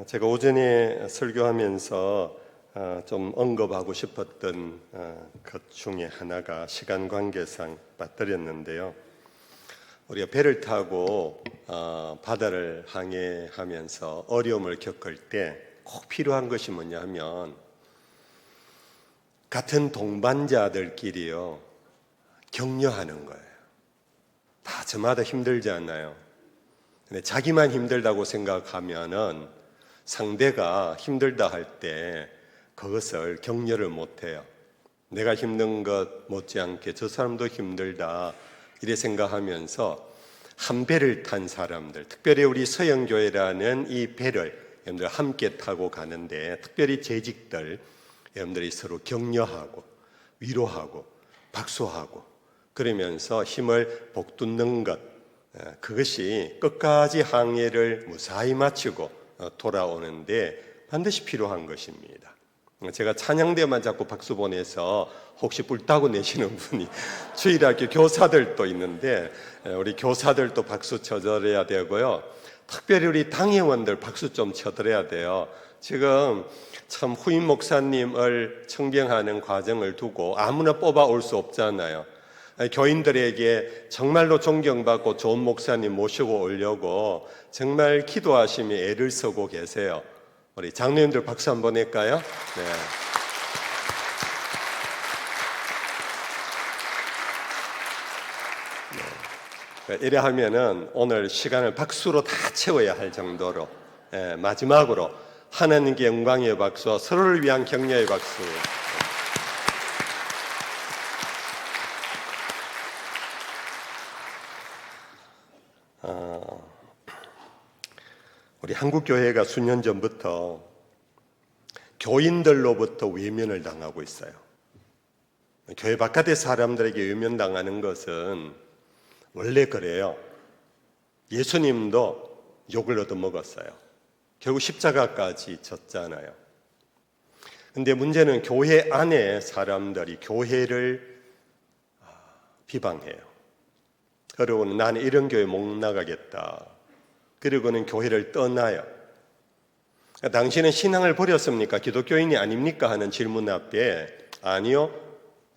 제가 오전에 설교하면서 좀 언급하고 싶었던 것 중에 하나가 시간 관계상 빠뜨렸는데요. 우리가 배를 타고 바다를 항해하면서 어려움을 겪을 때 꼭 필요한 것이 뭐냐 하면 같은 동반자들끼리요 격려하는 거예요. 다 저마다 힘들지 않나요? 근데 자기만 힘들다고 생각하면은 상대가 힘들다 할 때 그것을 격려를 못해요. 내가 힘든 것 못지않게 저 사람도 힘들다 이래 생각하면서 한 배를 탄 사람들, 특별히 우리 서영교회라는 이 배를 여러분들 함께 타고 가는데 특별히 재직들 여러분들이 서로 격려하고 위로하고 박수하고 그러면서 힘을 북돋는 것, 그것이 끝까지 항해를 무사히 마치고 돌아오는데 반드시 필요한 것입니다. 제가 찬양대만 자꾸 박수 보내서 혹시 뿔따고 내시는 분이 주일학교 교사들도 있는데 우리 교사들도 박수 쳐드려야 되고요. 특별히 우리 당회원들 박수 좀 쳐드려야 돼요. 지금 참 후임 목사님을 청빙하는 과정을 두고 아무나 뽑아올 수 없잖아요. 교인들에게 정말로 존경받고 좋은 목사님 모시고 오려고 정말 기도하시며 애를 쓰고 계세요. 우리 장로님들 박수 한번 낼까요? 네. 이래 하면은 오늘 시간을 박수로 다 채워야 할 정도로 마지막으로 하나님께 영광의 박수와 서로를 위한 격려의 박수. 우리 한국교회가 수년 전부터 교인들로부터 외면을 당하고 있어요. 교회 바깥의 사람들에게 외면당하는 것은 원래 그래요. 예수님도 욕을 얻어먹었어요. 결국 십자가까지 졌잖아요. 근데 문제는 교회 안에 사람들이 교회를 비방해요. 그러고는 나는 이런 교회 못 나가겠다. 그리고는 교회를 떠나요. 당신은 신앙을 버렸습니까? 기독교인이 아닙니까? 하는 질문 앞에 아니요,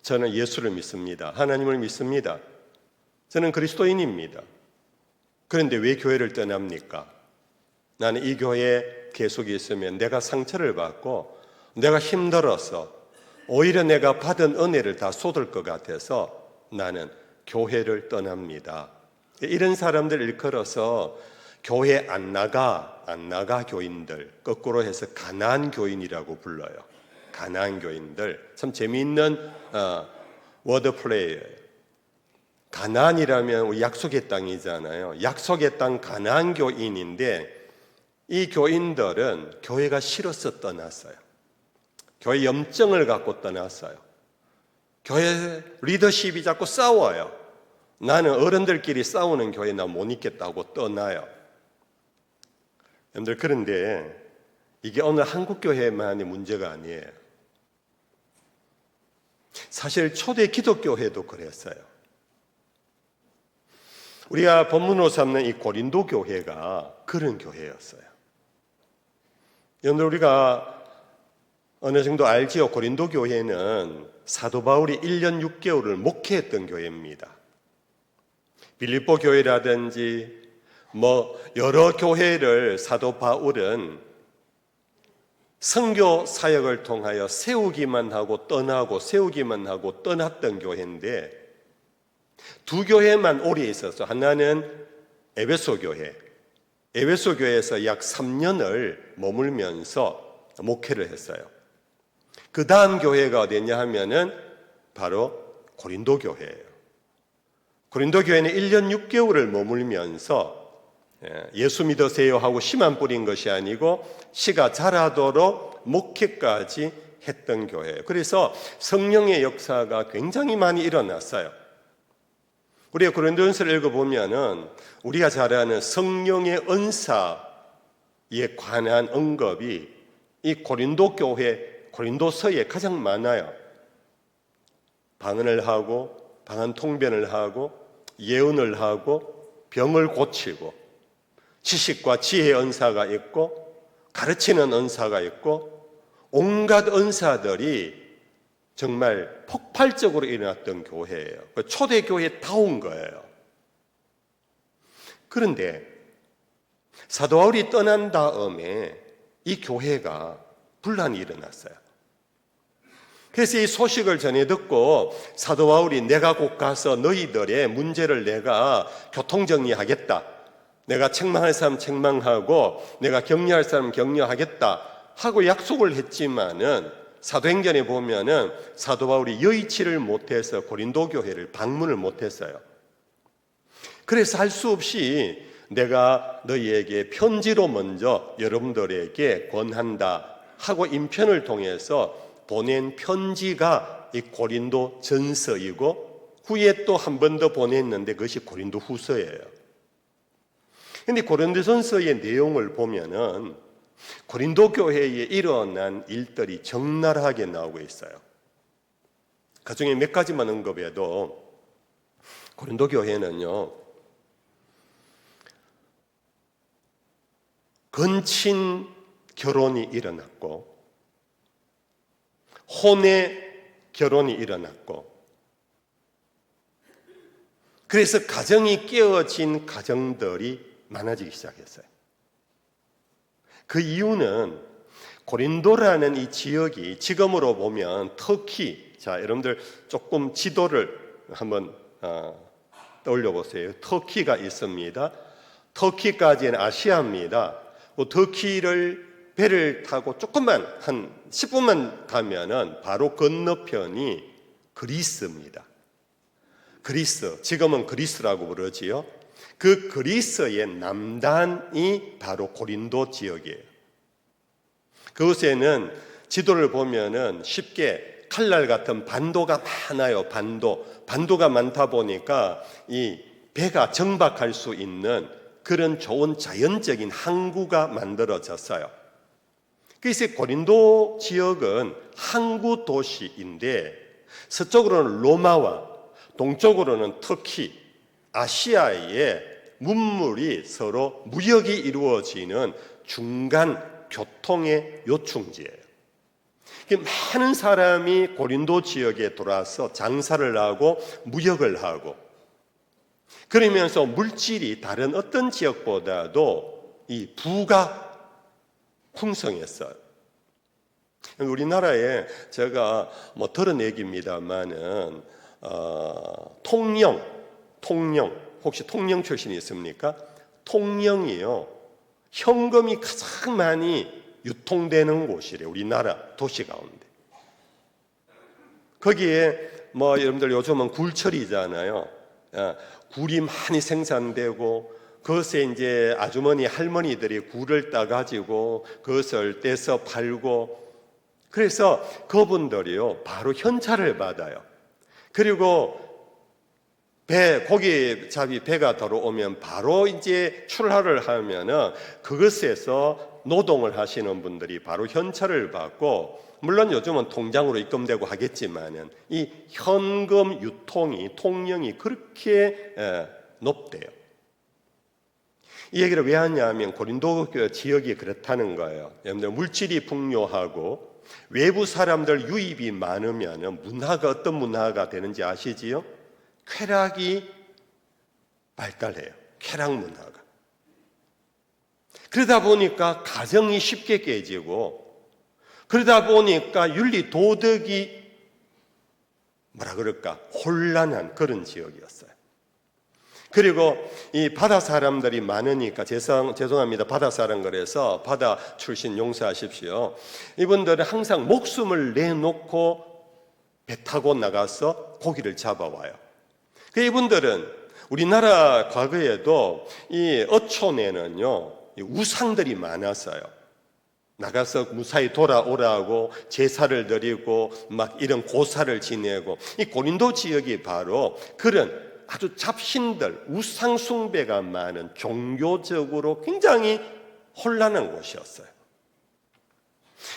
저는 예수를 믿습니다. 하나님을 믿습니다. 저는 그리스도인입니다. 그런데 왜 교회를 떠납니까? 나는 이 교회에 계속 있으면 내가 상처를 받고 내가 힘들어서 오히려 내가 받은 은혜를 다 쏟을 것 같아서 나는 교회를 떠납니다. 이런 사람들 일컬어서 교회 안 나가 교인들, 거꾸로 해서 가나안 교인이라고 불러요. 가나안 교인들. 참 재미있는 워드플레이예요. 가나안이라면 우리 약속의 땅이잖아요. 약속의 땅 가나안 교인인데 이 교인들은 교회가 싫어서 떠났어요. 교회 염증을 갖고 떠났어요. 교회 리더십이 자꾸 싸워요. 나는 어른들끼리 싸우는 교회 나 못 있겠다고 떠나요. 여러분들 그런데 이게 오늘 한국교회만의 문제가 아니에요. 사실 초대 기독교회도 그랬어요. 우리가 본문으로 삼는 이 고린도 교회가 그런 교회였어요. 여러분들 우리가 어느 정도 알지요? 고린도 교회는 사도 바울이 1년 6개월을 목회했던 교회입니다. 빌립보 교회라든지 여러 교회를 사도 바울은 선교 사역을 통하여 세우기만 하고 떠나고 세우기만 하고 떠났던 교회인데 두 교회만 오래 있어서 하나는 에베소 교회. 에베소 교회에서 약 3년을 머물면서 목회를 했어요. 그 다음 교회가 어디냐 하면은 바로 고린도 교회예요. 고린도 교회는 1년 6개월을 머물면서 예수 믿으세요 하고 씨만 뿌린 것이 아니고 씨가 자라도록 목회까지 했던 교회예요. 그래서 성령의 역사가 굉장히 많이 일어났어요. 우리가 고린도전서를 읽어보면은 우리가 잘 아는 성령의 은사에 관한 언급이 이 고린도 교회, 고린도서에 가장 많아요. 방언을 하고, 방언 통변을 하고, 예언을 하고, 병을 고치고, 지식과 지혜의 은사가 있고, 가르치는 은사가 있고 온갖 은사들이 정말 폭발적으로 일어났던 교회예요. 초대교회다운 거예요. 그런데 사도 바울이 떠난 다음에 이 교회가 분란이 일어났어요. 그래서 이 소식을 전해 듣고 사도 바울이 내가 곧 가서 너희들의 문제를 내가 교통정리하겠다. 내가 책망할 사람 책망하고 내가 격려할 사람 격려하겠다 하고 약속을 했지만은 사도행전에 보면은 사도 바울이 여의치를 못해서 고린도 교회를 방문을 못했어요. 그래서 할 수 없이 내가 너희에게 편지로 먼저 여러분들에게 권한다 하고 인편을 통해서 보낸 편지가 이 고린도 전서이고 후에 또 한 번 더 보냈는데 그것이 고린도 후서예요. 그런데 고린도 전서의 내용을 보면은 고린도 교회에 일어난 일들이 적나라하게 나오고 있어요. 그 중에 몇 가지만 언급해도 고린도 교회는요, 건친 결혼이 일어났고 혼외 결혼이 일어났고 그래서 가정이 깨어진 가정들이 많아지기 시작했어요. 그 이유는 고린도라는 이 지역이 지금으로 보면 터키, 자 여러분들 조금 지도를 한번 떠올려 보세요. 터키가 있습니다. 터키까지는 아시아입니다. 터키를 배를 타고 조금만 한 10분만 가면은 바로 건너편이 그리스입니다. 그리스, 지금은 그리스라고 부르지요. 그 그리스의 남단이 바로 고린도 지역이에요. 그곳에는 지도를 보면은 쉽게 칼날 같은 반도가 많아요. 반도가 많다 보니까 이 배가 정박할 수 있는 그런 좋은 자연적인 항구가 만들어졌어요. 그래서 고린도 지역은 항구 도시인데 서쪽으로는 로마와 동쪽으로는 터키, 아시아의 문물이 서로 무역이 이루어지는 중간 교통의 요충지예요. 많은 사람이 고린도 지역에 돌아서 장사를 하고 무역을 하고 그러면서 물질이 다른 어떤 지역보다도 이 부가 풍성했어요. 우리나라에 제가 뭐 들은 얘기입니다만은 통영 혹시 통영 출신이 있습니까? 통영이요 현금이 가장 많이 유통되는 곳이래요. 우리나라 도시 가운데. 거기에 뭐 여러분들 요즘은 굴철이잖아요. 굴이 많이 생산되고 그것에 이제 아주머니 할머니들이 굴을 따가지고 그것을 떼서 팔고 그래서 그분들이요 바로 현찰을 받아요. 그리고 고기잡이 배가 들어오면 바로 이제 출하를 하면은 그것에서 노동을 하시는 분들이 바로 현찰을 받고 물론 요즘은 통장으로 입금되고 하겠지만은 이 현금 유통이 통영이 그렇게 높대요. 이 얘기를 왜 하냐면 고린도 지역이 그렇다는 거예요. 여러분들 물질이 풍요하고 외부 사람들 유입이 많으면 문화가 어떤 문화가 되는지 아시지요? 쾌락이 발달해요. 쾌락 문화가. 그러다 보니까 가정이 쉽게 깨지고 그러다 보니까 윤리 도덕이 혼란한 그런 지역이었어요. 그리고 이 바다 사람들이 많으니까 죄송합니다. 바다 사람 그래서 바다 출신 용서하십시오. 이분들은 항상 목숨을 내놓고 배 타고 나가서 고기를 잡아와요. 그 이분들은 우리나라 과거에도 이 어촌에는요 우상들이 많았어요. 나가서 무사히 돌아오라고 제사를 드리고 막 이런 고사를 지내고 이 고린도 지역이 바로 그런 아주 잡신들 우상 숭배가 많은 종교적으로 굉장히 혼란한 곳이었어요.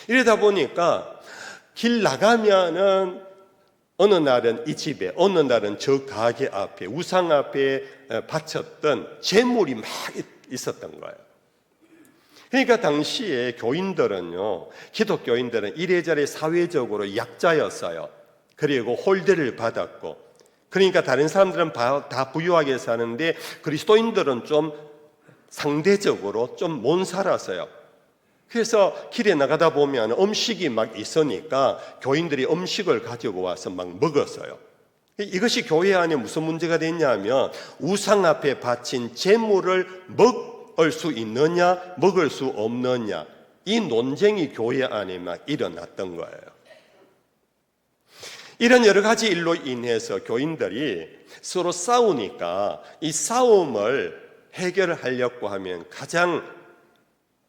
이러다 보니까 길 나가면은 어느 날은 이 집에 어느 날은 저 가게 앞에 우상 앞에 바쳤던 재물이 막 있었던 거예요. 그러니까 당시에 교인들은요, 기독교인들은 이래저래 사회적으로 약자였어요. 그리고 홀대를 받았고, 그러니까 다른 사람들은 다 부유하게 사는데 그리스도인들은 좀 상대적으로 좀 못 살았어요. 그래서 길에 나가다 보면 음식이 막 있으니까 교인들이 음식을 가지고 와서 막 먹었어요. 이것이 교회 안에 무슨 문제가 됐냐면 우상 앞에 바친 제물을 먹을 수 있느냐 먹을 수 없느냐, 이 논쟁이 교회 안에 막 일어났던 거예요. 이런 여러 가지 일로 인해서 교인들이 서로 싸우니까 이 싸움을 해결하려고 하면 가장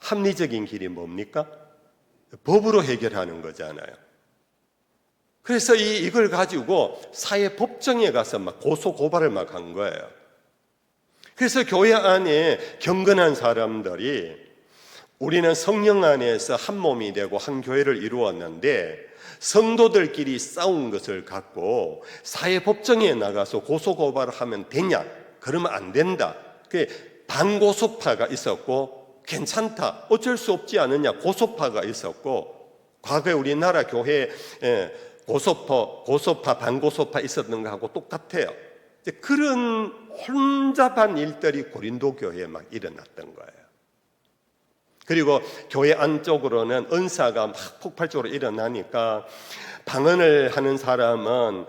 합리적인 길이 뭡니까? 법으로 해결하는 거잖아요. 그래서 이걸 가지고 사회법정에 가서 막 고소고발을 막 한 거예요. 그래서 교회 안에 경건한 사람들이 우리는 성령 안에서 한 몸이 되고 한 교회를 이루었는데 성도들끼리 싸운 것을 갖고 사회법정에 나가서 고소고발을 하면 되냐? 그러면 안 된다. 반고소파가 있었고 괜찮다, 어쩔 수 없지 않느냐 고소파가 있었고, 과거에 우리나라 교회에 고소파, 반고소파 있었던 거하고 똑같아요. 그런 혼잡한 일들이 고린도 교회에 막 일어났던 거예요. 그리고 교회 안쪽으로는 은사가 막 폭발적으로 일어나니까 방언을 하는 사람은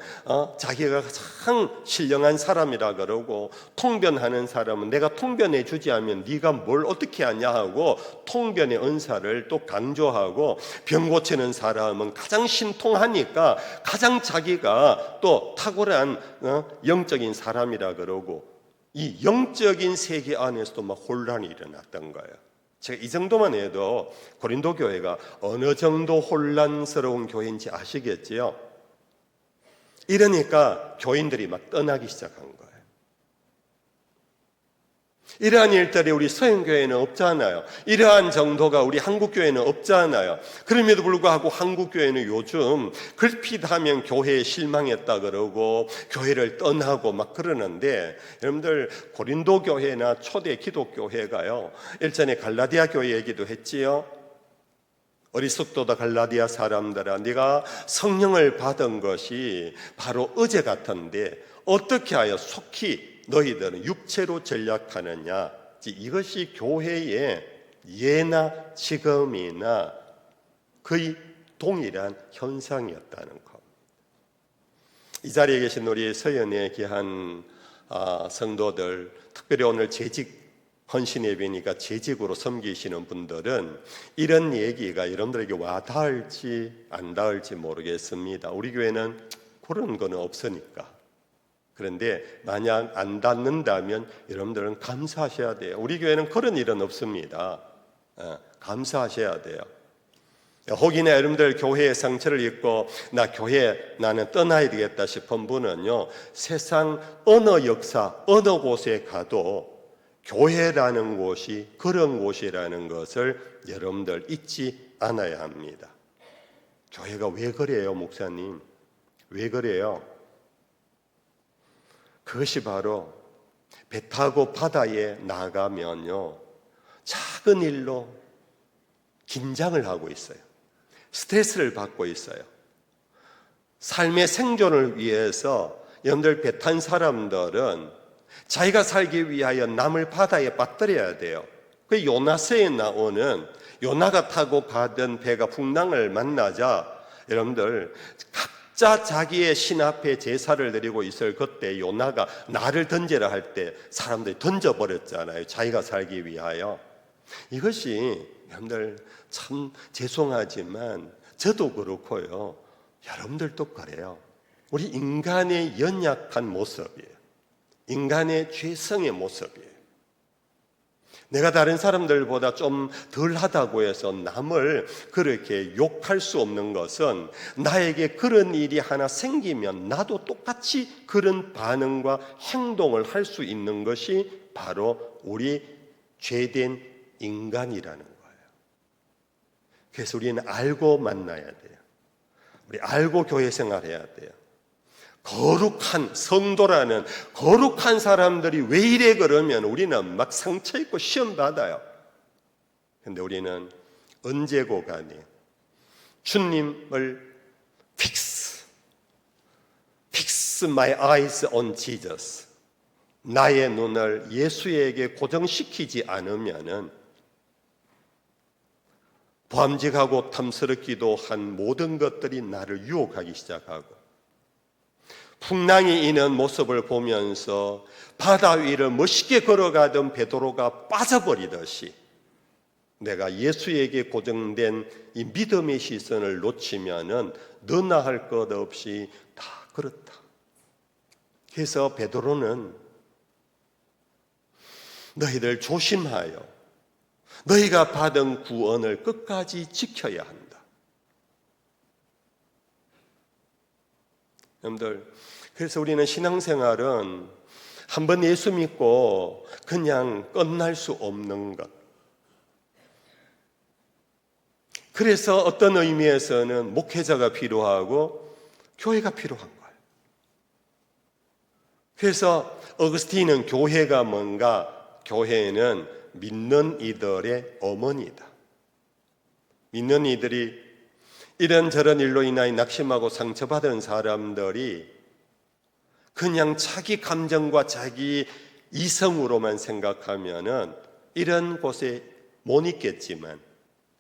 자기가 참 신령한 사람이라 그러고, 통변하는 사람은 내가 통변해 주지 않으면 네가 뭘 어떻게 하냐 하고 통변의 은사를 또 강조하고, 병 고치는 사람은 가장 신통하니까 가장 자기가 또 탁월한 영적인 사람이라 그러고, 이 영적인 세계 안에서도 막 혼란이 일어났던 거예요. 제가 이 정도만 해도 고린도 교회가 어느 정도 혼란스러운 교회인지 아시겠지요? 이러니까 교인들이 막 떠나기 시작한 거예요. 이러한 일들이 우리 서양교회는 없잖아요. 이러한 정도가 우리 한국교회는 없잖아요. 그럼에도 불구하고 한국교회는 요즘 글핏하면 교회에 실망했다 그러고 교회를 떠나고 막 그러는데, 여러분들 고린도 교회나 초대 기독교회가요, 일전에 갈라디아 교회 얘기도 했지요. 어리석도다 갈라디아 사람들아, 네가 성령을 받은 것이 바로 어제 같은데 어떻게 하여 속히 너희들은 육체로 전략하느냐. 이것이 교회의 예나 지금이나 거의 동일한 현상이었다는 것. 이 자리에 계신 우리 서연에 귀한 성도들, 특별히 오늘 재직 헌신 예배니까 재직으로 섬기시는 분들은 이런 얘기가 여러분들에게 와 닿을지 안 닿을지 모르겠습니다. 우리 교회는 그런 거는 없으니까. 그런데 만약 안 닿는다면 여러분들은 감사하셔야 돼요. 우리 교회는 그런 일은 없습니다. 감사하셔야 돼요. 혹이나 여러분들 교회의 상처를 입고 나는 떠나야 되겠다 싶은 분은요, 세상 어느 역사 어느 곳에 가도 교회라는 곳이 그런 곳이라는 것을 여러분들 잊지 않아야 합니다. 교회가 왜 그래요, 목사님? 왜 그래요? 그것이 바로 배 타고 바다에 나가면요, 작은 일로 긴장을 하고 있어요. 스트레스를 받고 있어요. 삶의 생존을 위해서 여러분들 배 탄 사람들은 자기가 살기 위하여 남을 바다에 빠뜨려야 돼요. 그 요나서에 나오는 요나가 타고 가던 배가 풍랑을 만나자 여러분들 각자 자기의 신 앞에 제사를 드리고 있을 그때 요나가 나를 던지라 할 때 사람들이 던져버렸잖아요. 자기가 살기 위하여. 이것이 여러분들 참 죄송하지만 저도 그렇고요, 여러분들도 그래요. 우리 인간의 연약한 모습이에요. 인간의 죄성의 모습이에요. 내가 다른 사람들보다 좀 덜하다고 해서 남을 그렇게 욕할 수 없는 것은, 나에게 그런 일이 하나 생기면 나도 똑같이 그런 반응과 행동을 할 수 있는 것이 바로 우리 죄된 인간이라는 거예요. 그래서 우리는 알고 만나야 돼요. 우리 알고 교회 생활해야 돼요. 거룩한 성도라는 거룩한 사람들이 왜 이래 그러면 우리는 막 상처 입고 시험 받아요. 근데 우리는 언제고 간에 주님을 fix my eyes on Jesus, 나의 눈을 예수에게 고정시키지 않으면은 보암직하고 탐스럽기도 한 모든 것들이 나를 유혹하기 시작하고, 풍랑이 이는 모습을 보면서 바다 위를 멋있게 걸어가던 베드로가 빠져버리듯이 내가 예수에게 고정된 이 믿음의 시선을 놓치면은 너나 할 것 없이 다 그렇다. 그래서 베드로는 너희들 조심하여 너희가 받은 구원을 끝까지 지켜야 한다. 여러분들, 그래서 우리는 신앙생활은 한번 예수 믿고 그냥 끝날 수 없는 것. 그래서 어떤 의미에서는 목회자가 필요하고 교회가 필요한 거예요. 그래서 어거스틴은 교회가 뭔가, 교회는 믿는 이들의 어머니다. 믿는 이들이 이런저런 일로 인하여 낙심하고 상처받은 사람들이 그냥 자기 감정과 자기 이성으로만 생각하면은 이런 곳에 못 있겠지만,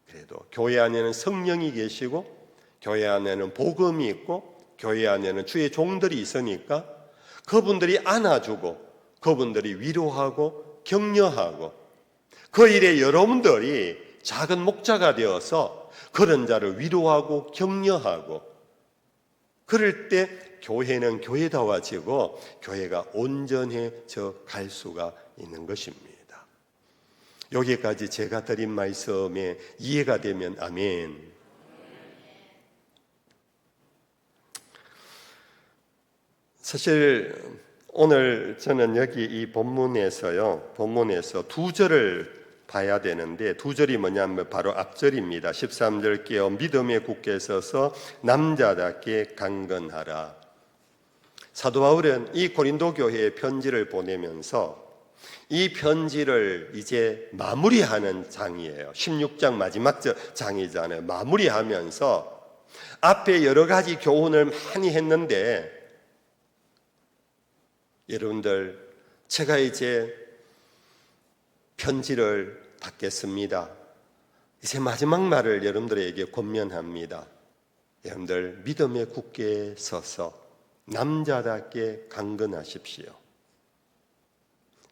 그래도 교회 안에는 성령이 계시고 교회 안에는 복음이 있고 교회 안에는 주의 종들이 있으니까 그분들이 안아주고 그분들이 위로하고 격려하고, 그 일에 여러분들이 작은 목자가 되어서 그런 자를 위로하고 격려하고, 그럴 때 교회는 교회다워지고 교회가 온전해져 갈 수가 있는 것입니다. 여기까지 제가 드린 말씀에 이해가 되면 아멘. 사실 오늘 저는 여기 이 본문에서 두 절을 봐야 되는데, 두 절이 뭐냐면 바로 앞절입니다. 13절 깨어 믿음에 굳게 서서 남자답게 강건하라. 사도 바울은 이 고린도 교회에 편지를 보내면서 이 편지를 이제 마무리하는 장이에요. 16장 마지막 장이잖아요. 마무리하면서 앞에 여러 가지 교훈을 많이 했는데, 여러분들, 제가 이제 편지를 닫겠습니다. 이제 마지막 말을 여러분들에게 권면합니다. 여러분들, 믿음에 굳게 서서 남자답게 강건하십시오.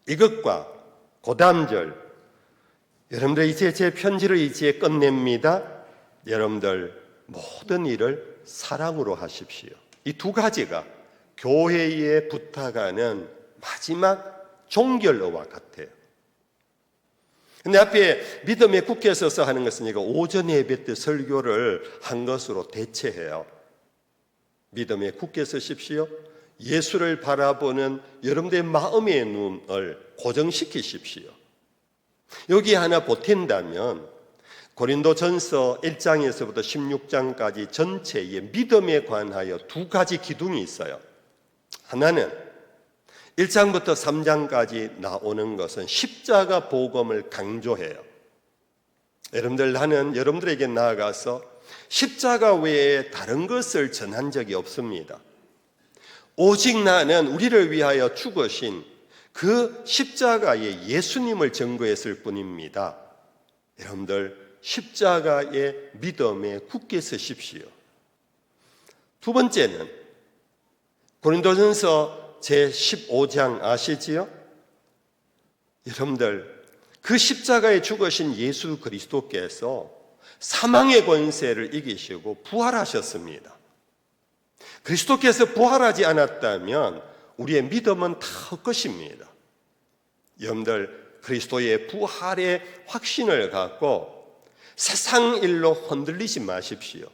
이것과 그 다음 절, 여러분들 이제 제 편지를 이제 끝냅니다. 여러분들 모든 일을 사랑으로 하십시오. 이 두 가지가 교회에 부탁하는 마지막 종결어와 같아요. 근데 앞에 믿음에 굳게 서서 하는 것은 이거 오전 예배 때 설교를 한 것으로 대체해요. 믿음에 굳게 서십시오. 예수를 바라보는 여러분들의 마음의 눈을 고정시키십시오. 여기 하나 보탠다면 고린도전서 1장에서부터 16장까지 전체에 믿음에 관하여 두 가지 기둥이 있어요. 하나는 1장부터 3장까지 나오는 것은 십자가 복음을 강조해요. 여러분들, 나는 여러분들에게 나아가서 십자가 외에 다른 것을 전한 적이 없습니다. 오직 나는 우리를 위하여 죽으신 그 십자가에 예수님을 증거했을 뿐입니다. 여러분들, 십자가의 믿음에 굳게 서십시오. 두 번째는 고린도전서 제15장 아시지요? 여러분들, 그 십자가에 죽으신 예수 그리스도께서 사망의 권세를 이기시고 부활하셨습니다. 그리스도께서 부활하지 않았다면 우리의 믿음은 다 헛것입니다. 여러분들, 그리스도의 부활의 확신을 갖고 세상 일로 흔들리지 마십시오.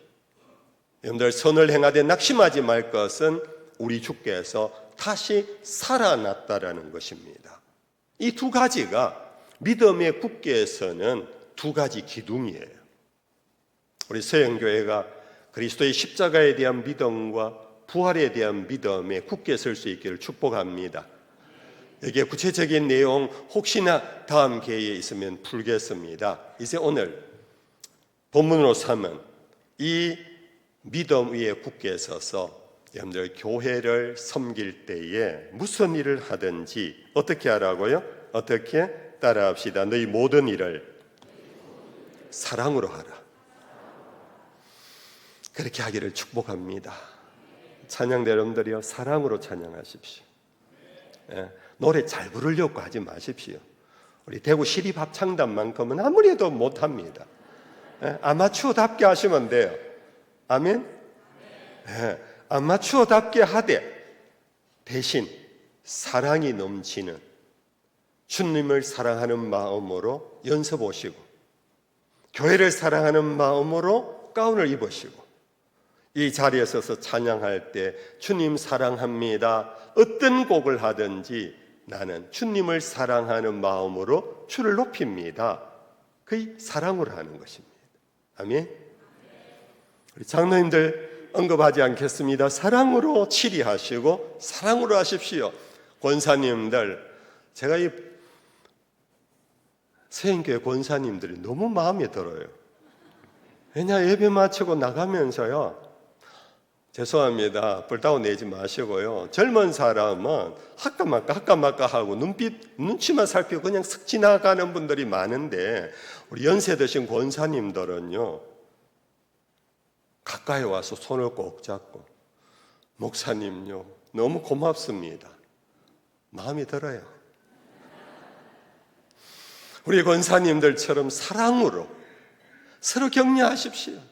여러분들, 선을 행하되 낙심하지 말 것은 우리 주께서 다시 살아났다라는 것입니다. 이 두 가지가 믿음에 굳게 서는 두 가지 기둥이에요. 우리 서영교회가 그리스도의 십자가에 대한 믿음과 부활에 대한 믿음에 굳게 설 수 있기를 축복합니다. 여기에 구체적인 내용 혹시나 다음 기회에 있으면 풀겠습니다. 이제 오늘 본문으로 삼은 이 믿음 위에 굳게 서서 여러분들 교회를 섬길 때에 무슨 일을 하든지 어떻게 하라고요? 어떻게? 따라합시다. 너희 모든 일을 사랑으로 하라. 그렇게 하기를 축복합니다. 찬양대 여러분들이요, 사랑으로 찬양하십시오. 노래 잘 부르려고 하지 마십시오. 우리 대구 시립합창단만큼은 아무리 해도 못합니다. 아마추어답게 하시면 돼요. 아멘? 아마추어답게 하되 대신 사랑이 넘치는 주님을 사랑하는 마음으로 연습 오시고 교회를 사랑하는 마음으로 가운을 입으시고 이 자리에 서서 찬양할 때 주님 사랑합니다. 어떤 곡을 하든지 나는 주님을 사랑하는 마음으로 주를 높입니다. 그게 사랑으로 하는 것입니다. 아멘. 우리 장로님들 언급하지 않겠습니다. 사랑으로 치리하시고 사랑으로 하십시오. 권사님들, 제가 이 서인교회 권사님들이 너무 마음에 들어요. 왜냐, 예배 마치고 나가면서요, 죄송합니다, 불타고 내지 마시고요, 젊은 사람은 할까말까 하고 눈치만 살피고 그냥 슥 지나가는 분들이 많은데 우리 연세 드신 권사님들은요 가까이 와서 손을 꼭 잡고 목사님요 너무 고맙습니다, 마음이 들어요. 우리 권사님들처럼 사랑으로 서로 격려하십시오.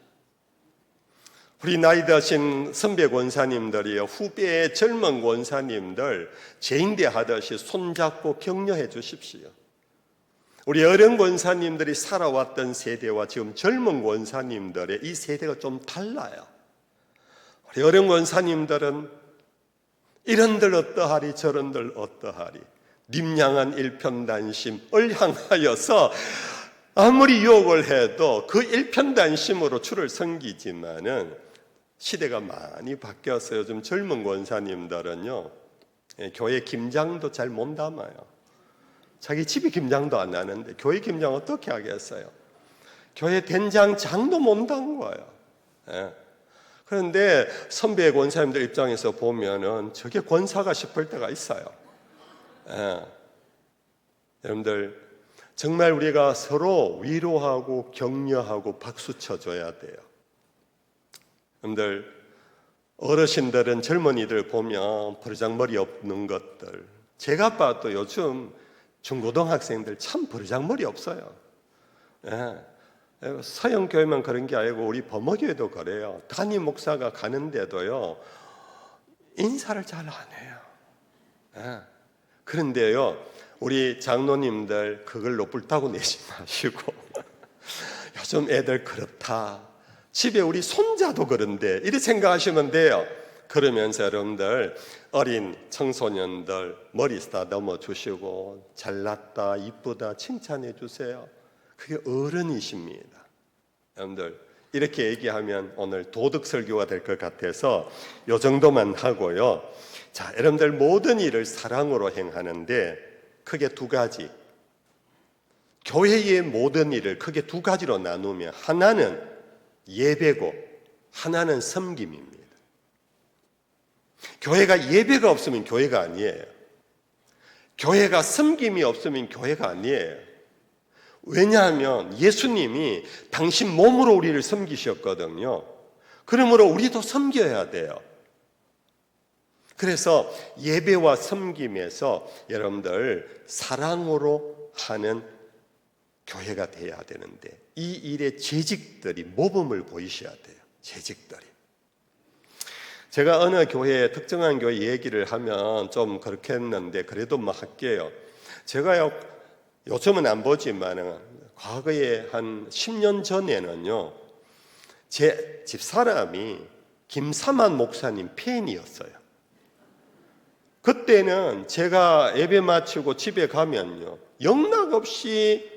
우리 나이 드신 선배 권사님들이요, 후배의 젊은 권사님들 제인대 하듯이 손잡고 격려해 주십시오. 우리 어른 권사님들이 살아왔던 세대와 지금 젊은 권사님들의 이 세대가 좀 달라요. 우리 어른 권사님들은 이런들 어떠하리 저런들 어떠하리 님양한 일편단심을 향하여서 아무리 유혹을 해도 그 일편단심으로 주를 섬기지만은 시대가 많이 바뀌어서 요즘 젊은 권사님들은요 교회 김장도 잘 못 담아요. 자기 집이 김장도 안 하는데 교회 김장 어떻게 하겠어요? 교회 된장장도 못 담궈요. 그런데 선배 권사님들 입장에서 보면은 저게 권사가 싶을 때가 있어요. 여러분들 정말 우리가 서로 위로하고 격려하고 박수 쳐줘야 돼요. 여러분들 어르신들은 젊은이들 보면 버르장머리 없는 것들, 제가 봐도 요즘 중고등학생들 참 버르장머리 없어요. 서영교회만 그런 게 아니고 우리 범어교회도 그래요. 담임 목사가 가는데도요 인사를 잘 안 해요. 그런데요 우리 장로님들 그걸로 불타고 내지 마시고 요즘 애들 그렇다, 집에 우리 손자도 그런데 이렇게 생각하시면 돼요. 그러면서 여러분들 어린 청소년들 머리 쓰다듬어 주시고 잘났다 이쁘다 칭찬해 주세요. 그게 어른이십니다. 여러분들 이렇게 얘기하면 오늘 도덕 설교가 될 것 같아서 이 정도만 하고요. 자, 여러분들 모든 일을 사랑으로 행하는데 크게 두 가지, 교회의 모든 일을 크게 두 가지로 나누면 하나는 예배고 하나는 섬김입니다. 교회가 예배가 없으면 교회가 아니에요. 교회가 섬김이 없으면 교회가 아니에요. 왜냐하면 예수님이 당신 몸으로 우리를 섬기셨거든요. 그러므로 우리도 섬겨야 돼요. 그래서 예배와 섬김에서 여러분들 사랑으로 하는 교회가 돼야 되는데 이 일의 재직들이 모범을 보이셔야 돼요. 재직들이. 제가 어느 교회 특정한 교회 얘기를 하면 좀 그렇게 했는데 그래도 뭐 할게요. 제가요 요즘은 안 보지만 과거에 한 10년 전에는요 제 집사람이 김사만 목사님 팬이었어요. 그때는 제가 예배 마치고 집에 가면요 영락없이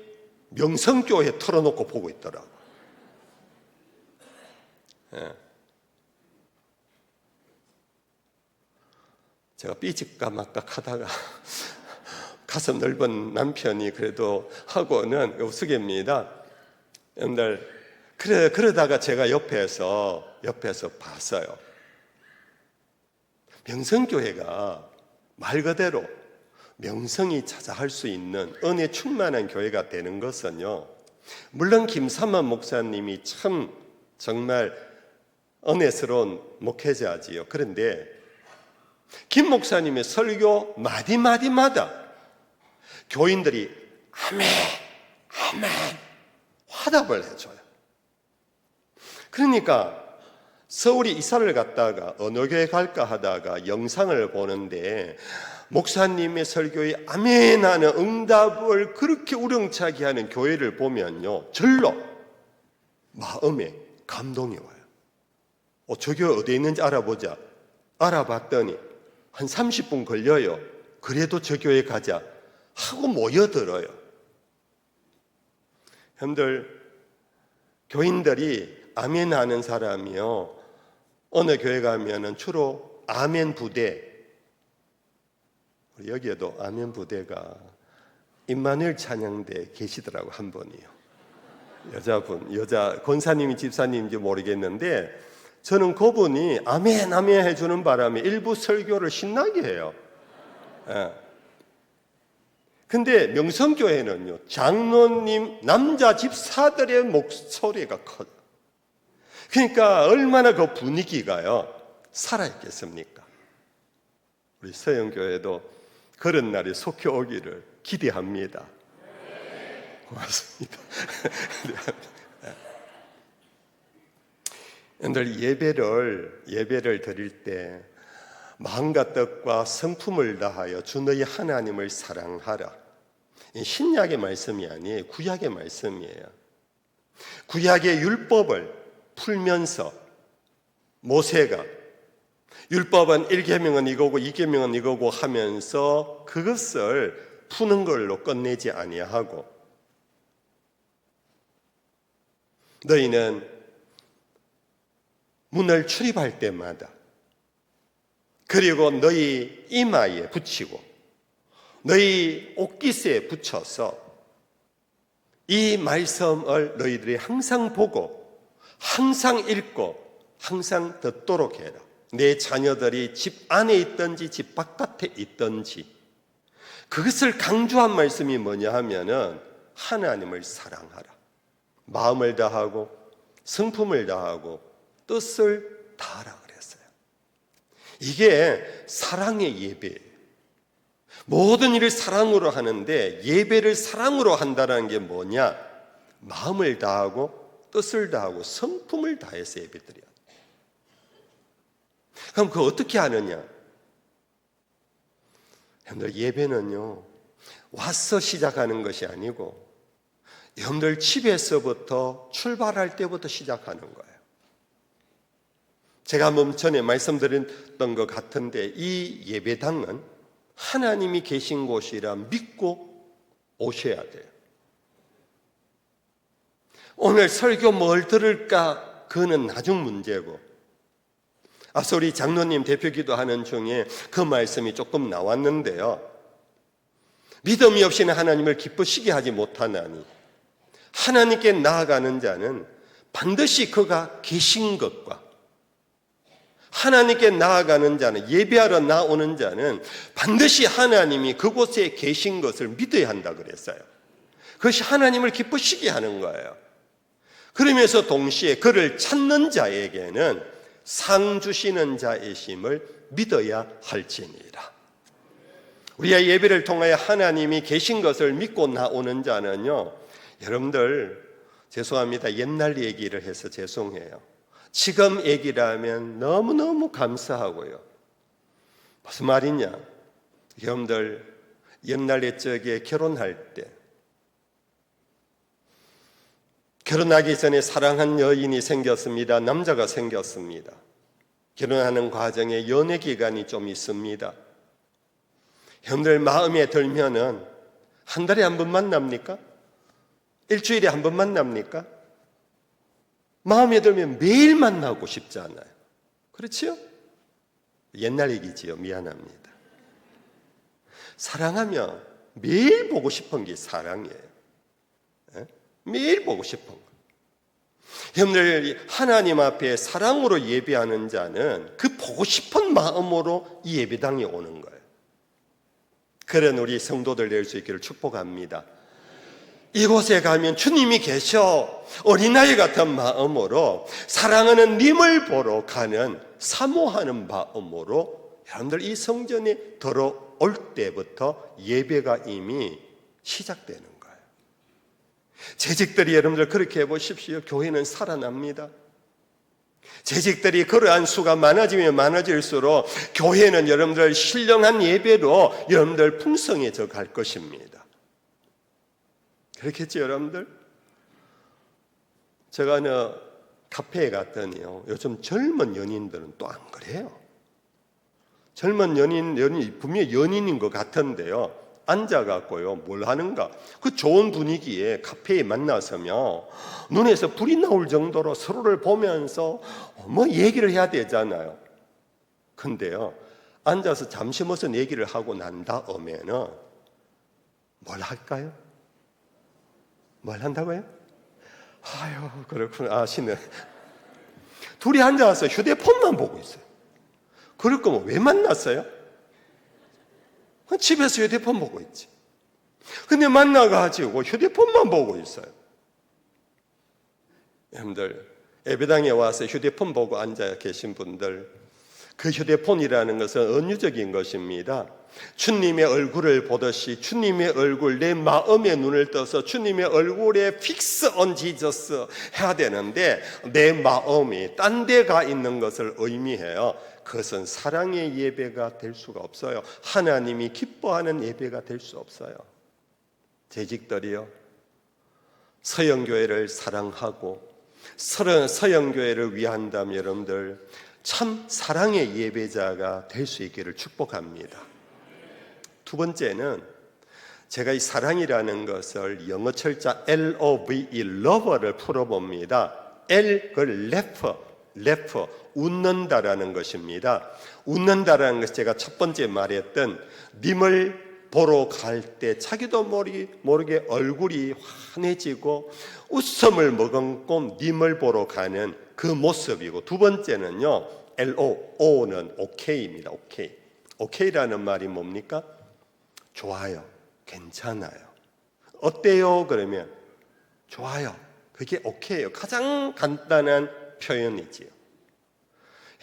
명성교회 틀어놓고 보고 있더라고요. 제가 삐질까말까 하다가 가슴 넓은 남편이 그래도 하고는 우스갯입니다. 여러분들, 그러다가 제가 옆에서 봤어요. 명성교회가 말 그대로 명성이 자자할 수 있는 은혜 충만한 교회가 되는 것은요, 물론 김삼만 목사님이 참 정말 은혜스러운 목회자지요. 그런데 김 목사님의 설교 마디마디마다 교인들이 아멘, 아멘 화답을 해줘요. 그러니까 서울이 이사를 갔다가 어느 교회 갈까 하다가 영상을 보는데 목사님의 설교에 아멘 하는 응답을 그렇게 우렁차게 하는 교회를 보면요, 절로 마음에 감동이 와요. 저 교회 어디에 있는지 알아보자. 알아봤더니 한 30분 걸려요. 그래도 저 교회 가자 하고 모여들어요. 여러분들, 교인들이 아멘 하는 사람이요, 어느 교회 가면은 주로 아멘 부대, 여기에도 아멘 부대가 임마누엘 찬양대 계시더라고, 한 분이요. 여자 권사님이 집사님인지 모르겠는데 저는 그분이 아멘 아멘 해주는 바람에 일부 설교를 신나게 해요. 근데 명성교회는요, 장로님 남자 집사들의 목소리가 커요. 그러니까 얼마나 그 분위기가요 살아있겠습니까? 우리 서영교회도 그런 날이 속히 오기를 기대합니다. 고맙습니다. 여러분들, 예배를 드릴 때 마음과 뜻과 성품을 다하여 주 너희 하나님을 사랑하라. 신약의 말씀이 아니에요. 구약의 말씀이에요. 구약의 율법을 풀면서 모세가 율법은 1계명은 이거고 2계명은 이거고 하면서 그것을 푸는 걸로 끝내지 아니하고, 너희는 문을 출입할 때마다 그리고 너희 이마에 붙이고 너희 옷깃에 붙여서 이 말씀을 너희들이 항상 보고 항상 읽고 항상 듣도록 해라. 내 자녀들이 집 안에 있든지 집 바깥에 있든지. 그것을 강조한 말씀이 뭐냐 하면은 하나님을 사랑하라. 마음을 다하고 성품을 다하고 뜻을 다하라 그랬어요. 이게 사랑의 예배예요. 모든 일을 사랑으로 하는데 예배를 사랑으로 한다는 게 뭐냐? 마음을 다하고 뜻을 다하고 성품을 다해서 예배드려야 돼. 그럼 그거 어떻게 하느냐? 여러분들, 예배는요 와서 시작하는 것이 아니고 여러분들 집에서부터 출발할 때부터 시작하는 거예요. 제가 전에 말씀드렸던 것 같은데 이 예배당은 하나님이 계신 곳이라 믿고 오셔야 돼요. 오늘 설교 뭘 들을까? 그거는 나중 문제고, 앞서 우리 장로님 대표 기도하는 중에 그 말씀이 조금 나왔는데요, 믿음이 없이는 하나님을 기쁘시게 하지 못하나니 하나님께 나아가는 자는 반드시 그가 계신 것과, 하나님께 나아가는 자는, 예배하러 나오는 자는 반드시 하나님이 그곳에 계신 것을 믿어야 한다 그랬어요. 그것이 하나님을 기쁘시게 하는 거예요. 그러면서 동시에 그를 찾는 자에게는 상 주시는 자이심을 믿어야 할지니라. 우리의 예배를 통하여 하나님이 계신 것을 믿고 나오는 자는요, 여러분들 죄송합니다. 옛날 얘기를 해서 죄송해요. 지금 얘기라면 너무너무 감사하고요. 무슨 말이냐? 여러분들 옛날 옛적에 결혼할 때, 결혼하기 전에 사랑한 여인이 생겼습니다. 남자가 생겼습니다. 결혼하는 과정에 연애 기간이 좀 있습니다. 여러분들 마음에 들면은 한 달에 한 번 만납니까? 일주일에 한 번 만납니까? 마음에 들면 매일 만나고 싶지 않아요. 그렇지요? 옛날 얘기지요. 미안합니다. 사랑하면 매일 보고 싶은 게 사랑이에요. 예? 매일 보고 싶은 거. 여러분들, 하나님 앞에 사랑으로 예배하는 자는 그 보고 싶은 마음으로 이 예배당에 오는 거예요. 그런 우리 성도들 될 수 있기를 축복합니다. 이곳에 가면 주님이 계셔 어린아이 같은 마음으로 사랑하는 님을 보러 가는 사모하는 마음으로 여러분들 이 성전에 들어올 때부터 예배가 이미 시작되는 거예요. 재직들이 여러분들 그렇게 해보십시오. 교회는 살아납니다. 재직들이 그러한 수가 많아지면 많아질수록 교회는 여러분들 신령한 예배로 여러분들 풍성해져 갈 것입니다. 그렇겠죠, 여러분들? 제가 어느 카페에 갔더니요, 요즘 젊은 연인들은 또 안 그래요. 젊은 연인 분명히 연인인 것 같은데요, 앉아갖고요, 뭘 하는가? 그 좋은 분위기에 카페에 만나서며 눈에서 불이 나올 정도로 서로를 보면서 뭐 얘기를 해야 되잖아요. 근데요, 앉아서 잠시 무슨 얘기를 하고 난 다음에는 뭘 할까요? 뭘 한다고요? 아유, 그렇구나. 아시네. 둘이 앉아서 휴대폰만 보고 있어요. 그럴 거면 왜 만났어요? 집에서 휴대폰 보고 있지. 근데 만나가지고 휴대폰만 보고 있어요. 여러분들, 예배당에 와서 휴대폰 보고 앉아 계신 분들, 그 휴대폰이라는 것은 은유적인 것입니다. 주님의 얼굴을 보듯이 주님의 얼굴, 내 마음의 눈을 떠서 주님의 얼굴에 fix on Jesus 해야 되는데 내 마음이 딴 데 가 있는 것을 의미해요. 그것은 사랑의 예배가 될 수가 없어요. 하나님이 기뻐하는 예배가 될 수 없어요. 재직들이요, 서영교회를 사랑하고 서영교회를 위한다면 여러분들 참 사랑의 예배자가 될 수 있기를 축복합니다. 두 번째는 제가 이 사랑이라는 것을 영어 철자 LOVE, love를 풀어봅니다. L, 그 laugh, 웃는다라는 것입니다. 웃는다라는 것이 제가 첫 번째 말했던 님을 보러 갈 때 자기도 모르게 얼굴이 환해지고 웃음을 머금고 님을 보러 가는 그 모습이고, 두 번째는요, O는 오케이입니다. 오케이라는 말이 뭡니까? 좋아요, 괜찮아요. 어때요? 그러면 좋아요. 그게 오케이예요. 가장 간단한 표현이지요.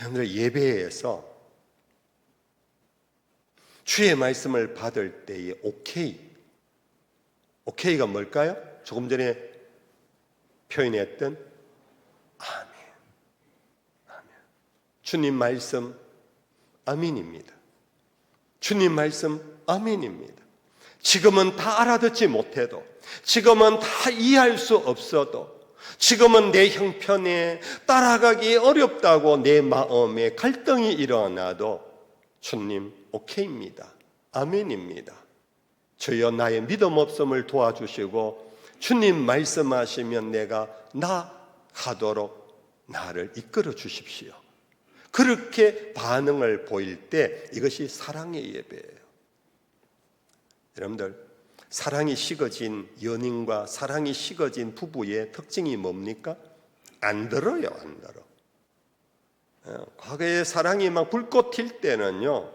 여러분들, 예배에서 주의 말씀을 받을 때의 오케이가 뭘까요? 조금 전에 표현했던 아멘. 주님 말씀 아멘입니다. 주님 말씀 아멘입니다. 지금은 다 알아듣지 못해도, 지금은 다 이해할 수 없어도, 지금은 내 형편에 따라가기 어렵다고 내 마음에 갈등이 일어나도 주님 오케이입니다. 아멘입니다. 주여 나의 믿음 없음을 도와주시고 주님 말씀하시면 내가 나가도록 나를 이끌어 주십시오. 그렇게 반응을 보일 때 이것이 사랑의 예배예요. 여러분들, 사랑이 식어진 연인과 사랑이 식어진 부부의 특징이 뭡니까? 안 들어요, 안 들어. 과거에 사랑이 막 불꽃 튈 때는요,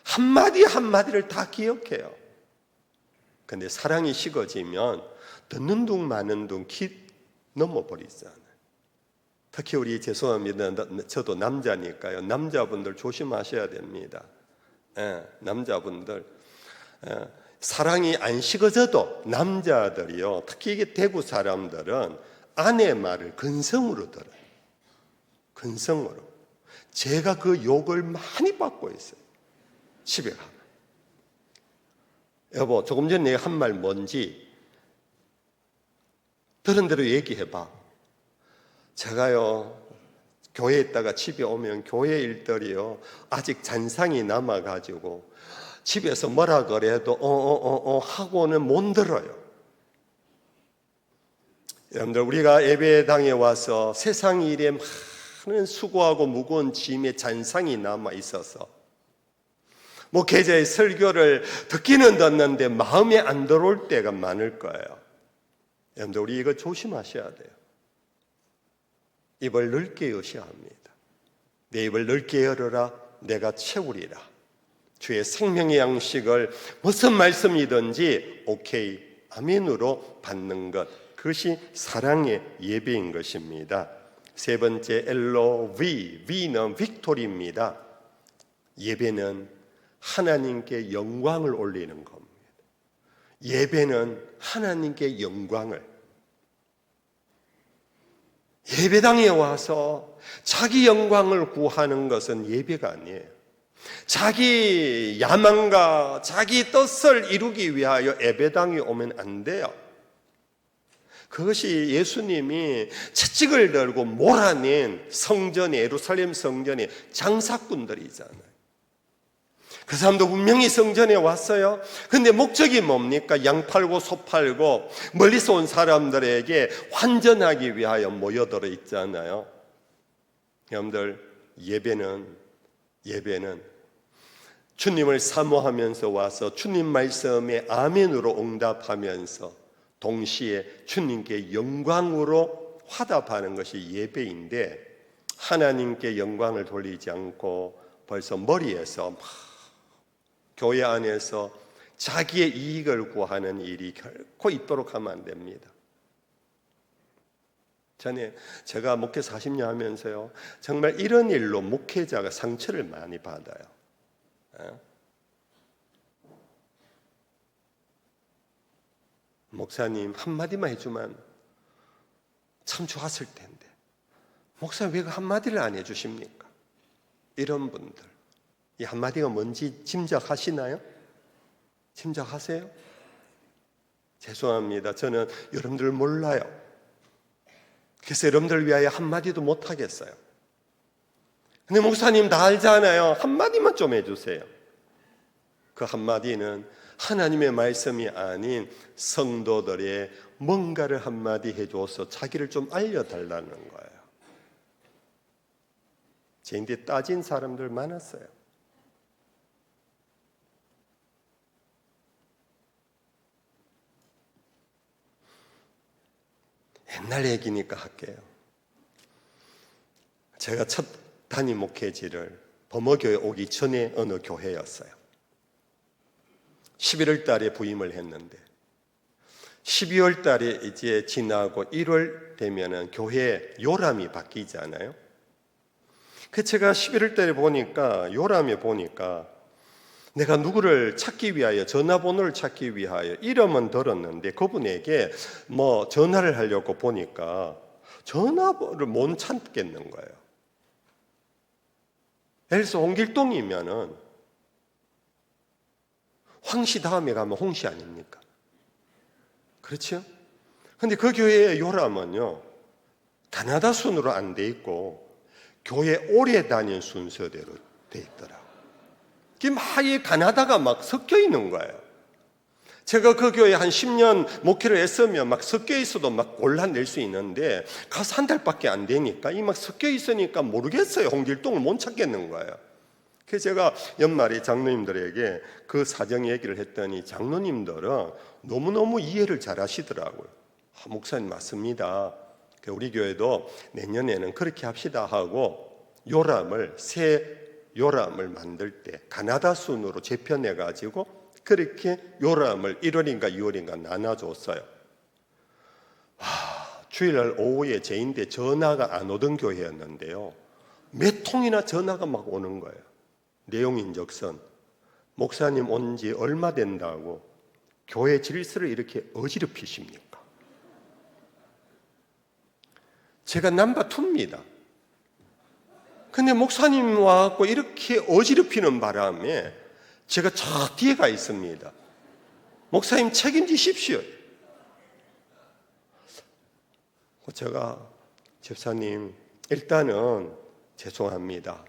한마디 한마디를 다 기억해요. 근데 사랑이 식어지면 듣는 둥 마는 둥 넘어버리잖아요. 특히 우리 죄송합니다. 저도 남자니까요. 남자분들 조심하셔야 됩니다. 남자분들. 사랑이 안 식어져도 남자들이요, 특히 이게 대구 사람들은 아내 말을 근성으로 들어요. 근성으로. 제가 그 욕을 많이 받고 있어요. 집에 가면. 여보, 조금 전에 내가 한 말 뭔지 들은 대로 얘기해봐. 제가요, 교회에 있다가 집에 오면 교회 일들이요, 아직 잔상이 남아가지고 집에서 뭐라 그래도 하고는 못 들어요. 여러분들, 우리가 예배당에 와서 세상 일에 많은 수고하고 무거운 짐에 잔상이 남아 있어서 목회자의 설교를 듣기는 듣는데 마음에 안 들어올 때가 많을 거예요. 여러분들 우리 이거 조심하셔야 돼요. 입을 넓게 여셔야 합니다. 내 입을 넓게 열어라 내가 채우리라. 주의 생명의 양식을 무슨 말씀이든지 오케이 아멘으로 받는 것, 그것이 사랑의 예배인 것입니다. 세 번째 LOV, V는 빅토리입니다. 예배는 하나님께 영광을 올리는 겁니다. 예배는 하나님께 영광을, 예배당에 와서 자기 영광을 구하는 것은 예배가 아니에요. 자기 야망과 자기 뜻을 이루기 위하여 예배당에 오면 안 돼요. 그것이 예수님이 채찍을 들고 몰아낸 성전에, 예루살렘 성전에 장사꾼들이잖아요. 그 사람도 분명히 성전에 왔어요. 근데 목적이 뭡니까? 양 팔고 소 팔고 멀리서 온 사람들에게 환전하기 위하여 모여들어 있잖아요. 여러분들 예배는 주님을 사모하면서 와서 주님 말씀에 아멘으로 응답하면서 동시에 주님께 영광으로 화답하는 것이 예배인데, 하나님께 영광을 돌리지 않고 벌써 머리에서 막 교회 안에서 자기의 이익을 구하는 일이 결코 있도록 하면 안 됩니다. 전에 제가 목회 40년 하면서요, 정말 이런 일로 목회자가 상처를 많이 받아요. 목사님 한마디만 해주면 참 좋았을 텐데 목사님 왜 그 한마디를 안 해주십니까? 이런 분들, 이 한마디가 뭔지 짐작하시나요? 짐작하세요? 죄송합니다. 저는 여러분들 몰라요. 그래서 여러분들 위하여 한마디도 못하겠어요. 근데 목사님 다 알잖아요. 한마디만 좀 해주세요. 그 한마디는 하나님의 말씀이 아닌 성도들의 뭔가를 한마디 해줘서 자기를 좀 알려달라는 거예요. 제인데 따진 사람들 많았어요. 옛날 얘기니까 할게요. 제가 첫 담임 목회지를 범어교회 오기 전에 어느 교회였어요. 11월 달에 부임을 했는데 12월 달에 이제 지나고 1월 되면은 교회 요람이 바뀌잖아요. 그 제가 11월 달에 보니까 요람에 보니까 내가 누구를 찾기 위하여, 전화번호를 찾기 위하여 이름은 들었는데 그분에게 뭐 전화를 하려고 보니까 전화번호를 못 찾겠는 거예요. 예를 들어서 홍길동이면은 황씨 다음에 가면 홍씨 아닙니까? 그렇죠? 근데 그 교회의 요람은요, 가나다 순으로 안 돼 있고 교회 오래 다닌 순서대로 돼 있더라고요. 막 이 가나다가 막 섞여 있는 거예요. 제가 그 교회 한 10년 목회를 했으면 막 섞여 있어도 막 골라낼 수 있는데 가서 한 달밖에 안 되니까 이 막 섞여 있으니까 모르겠어요. 홍길동을 못 찾겠는 거예요. 그래서 제가 연말에 장로님들에게 그 사정 얘기를 했더니 장로님들은 너무너무 이해를 잘 하시더라고요. 목사님 맞습니다. 우리 교회도 내년에는 그렇게 합시다 하고 요람을, 새 요람을 만들 때 가나다 순으로 재편해 가지고 그렇게 요람을 1월인가 2월인가 나눠줬어요. 주일날 오후에 제인데 전화가 안 오던 교회였는데요, 몇 통이나 전화가 막 오는 거예요. 내용인적선 목사님 온 지 얼마 된다고 교회 질서를 이렇게 어지럽히십니까? 제가 넘버2입니다. 근데 목사님 와갖고 이렇게 어지럽히는 바람에 제가 저 뒤에 가 있습니다. 목사님 책임지십시오. 제가 집사님 일단은 죄송합니다.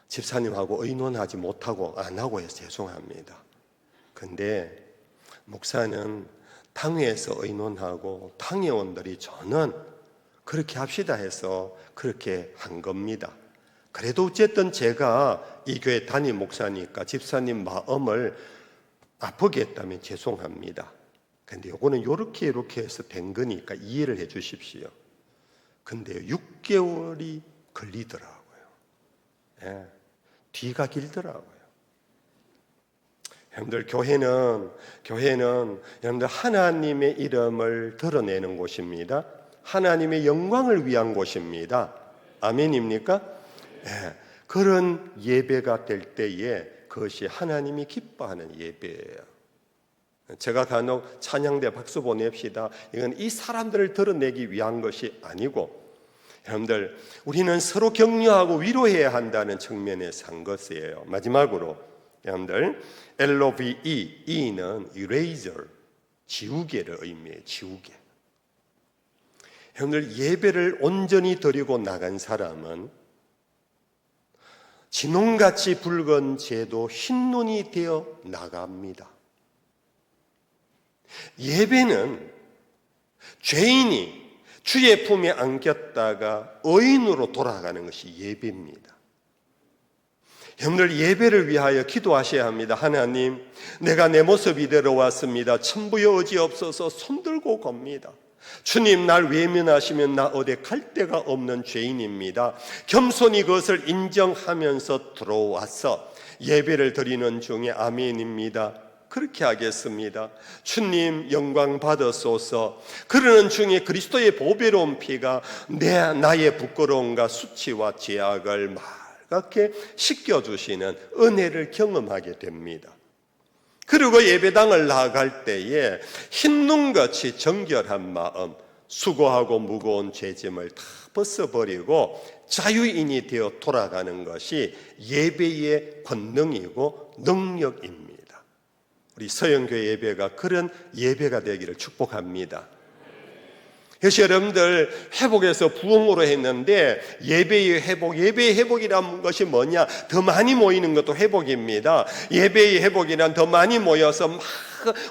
집사님하고 의논하지 못하고 안 하고 해서 죄송합니다. 근데 목사는 당회에서 의논하고 당회원들이 저는 그렇게 합시다 해서 그렇게 한 겁니다. 그래도 어쨌든 제가 이 교회 담임 목사니까 집사님 마음을 아프게 했다면 죄송합니다. 근데 요거는 요렇게 해서 된 거니까 이해를 해 주십시오. 근데 6개월이 걸리더라고요. 예, 뒤가 길더라고요. 여러분들, 교회는 여러분들 하나님의 이름을 드러내는 곳입니다. 하나님의 영광을 위한 곳입니다. 아멘입니까? 예, 그런 예배가 될 때에 그것이 하나님이 기뻐하는 예배예요. 제가 간혹 찬양대 박수 보냅시다. 이건 이 사람들을 드러내기 위한 것이 아니고, 여러분들, 우리는 서로 격려하고 위로해야 한다는 측면에서 한 것이에요. 마지막으로 여러분들, LOVE, E는 eraser, 지우개를 의미해요. 지우개. 여러분들, 예배를 온전히 드리고 나간 사람은 진홍같이 붉은 재도 흰눈이 되어 나갑니다. 예배는 죄인이 주의 품에 안겼다가 의인으로 돌아가는 것이 예배입니다. 여러분들, 예배를 위하여 기도하셔야 합니다. 하나님, 내가 내 모습 이대로 왔습니다. 천부여 의지없어서 손들고 겁니다. 주님, 날 외면하시면 나 어디 갈 데가 없는 죄인입니다. 겸손히 그것을 인정하면서 들어와서 예배를 드리는 중에 아멘입니다. 그렇게 하겠습니다. 주님, 영광 받으소서. 그러는 중에 그리스도의 보배로운 피가 나의 부끄러움과 수치와 죄악을 맑게 씻겨주시는 은혜를 경험하게 됩니다. 그리고 예배당을 나아갈 때에 흰눈같이 정결한 마음, 수고하고 무거운 죄짐을 다 벗어버리고 자유인이 되어 돌아가는 것이 예배의 권능이고 능력입니다. 우리 서영교회 예배가 그런 예배가 되기를 축복합니다. 그래서 여러분들, 회복에서 부흥으로 했는데 예배의 회복이란 것이 뭐냐? 더 많이 모이는 것도 회복입니다. 예배의 회복이란 더 많이 모여서 막